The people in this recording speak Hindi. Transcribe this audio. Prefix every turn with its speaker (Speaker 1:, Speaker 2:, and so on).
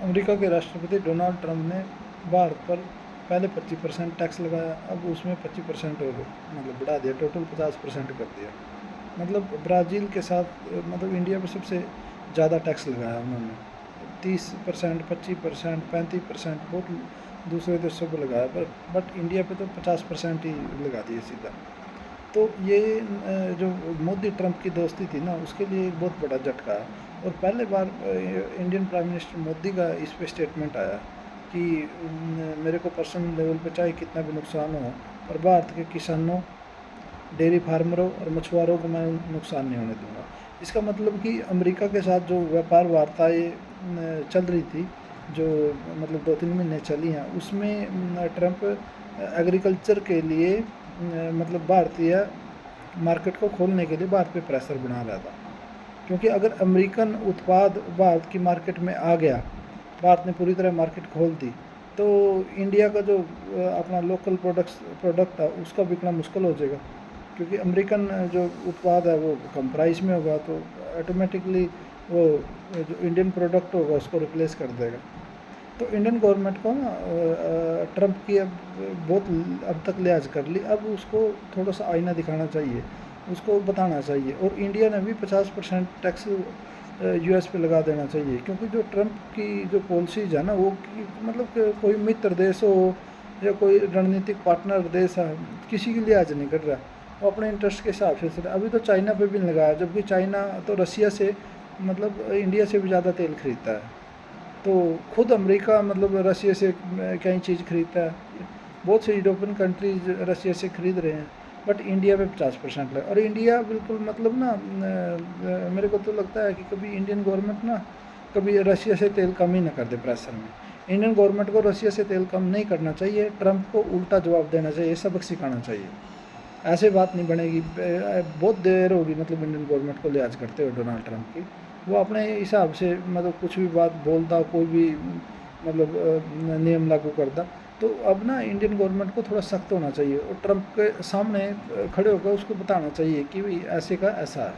Speaker 1: अमेरिका के राष्ट्रपति डोनाल्ड ट्रंप ने भारत पर पहले 25% टैक्स लगाया, अब उसमें 25% और मतलब बढ़ा दिया, टोटल 50% कर दिया। मतलब ब्राज़ील के साथ मतलब इंडिया पर सबसे ज़्यादा टैक्स लगाया उन्होंने, 30%, 25%, 35% बहुत दूसरे देशों पर लगाया, पर बट इंडिया पे तो 50% ही लगा दिए सीधा। तो ये जो मोदी ट्रंप की दोस्ती थी ना, उसके लिए एक बहुत बड़ा झटका है। और पहले बार इंडियन प्राइम मिनिस्टर मोदी का इस पे स्टेटमेंट आया कि मेरे को पर्सनल लेवल पे चाहे कितना भी नुकसान हो, पर भारत के किसानों, डेयरी फार्मरों और मछुआरों को मैं नुकसान नहीं होने दूंगा। इसका मतलब कि अमेरिका के साथ जो व्यापार वार्ताएं चल रही थी, जो मतलब 2-3 महीने चली हैं, उसमें ट्रंप एग्रीकल्चर के लिए मतलब भारतीय मार्केट को खोलने के लिए भारत पे प्रेशर बना रहा था। क्योंकि अगर अमेरिकन उत्पाद भारत की मार्केट में आ गया, भारत ने पूरी तरह मार्केट खोल दी, तो इंडिया का जो अपना लोकल प्रोडक्ट है उसका बिकना मुश्किल हो जाएगा। क्योंकि अमेरिकन जो उत्पाद है वो कम प्राइस में होगा, तो ऑटोमेटिकली वो जो इंडियन प्रोडक्ट होगा उसको रिप्लेस कर देगा। तो इंडियन गवर्नमेंट को ना ट्रंप की अब बहुत अब तक लिहाज कर ली, अब उसको थोड़ा सा आईना दिखाना चाहिए, उसको बताना चाहिए। और इंडिया ने भी 50% टैक्स यूएस पे लगा देना चाहिए। क्योंकि जो ट्रंप की जो पॉलिसीज़ है ना, वो मतलब कोई मित्र देश हो या कोई रणनीतिक पार्टनर देश है, किसी की लिहाज नहीं कर रहा, वो अपने इंटरेस्ट के हिसाब से चल। अभी तो चाइना पे भी लगाया, जबकि चाइना तो रसिया से मतलब इंडिया से भी ज़्यादा तेल खरीदता है। तो खुद अमेरिका मतलब रसिया से कई चीज़ खरीदता है, बहुत से यूरोपियन कंट्रीज रसिया से खरीद रहे हैं, बट इंडिया पे 50% लगा। और इंडिया बिल्कुल मतलब ना मेरे को तो लगता है कि कभी इंडियन गवर्नमेंट ना कभी रसिया से तेल कम ही ना कर दे प्रेशर में। इंडियन गवर्नमेंट को रसिया से तेल कम नहीं करना चाहिए, ट्रंप को उल्टा जवाब देना चाहिए, सबक सिखाना चाहिए। ऐसे बात नहीं बनेगी। बहुत देर होगी मतलब इंडियन गवर्नमेंट को लिहाज करते हुए डोनाल्ड ट्रंप की। वो अपने हिसाब से मतलब कुछ भी बात बोलता, कोई भी मतलब नियम लागू करता। तो अब ना इंडियन गवर्नमेंट को थोड़ा सख्त होना चाहिए और ट्रंप के सामने खड़े होकर उसको बताना चाहिए कि भाई ऐसे का ऐसा है।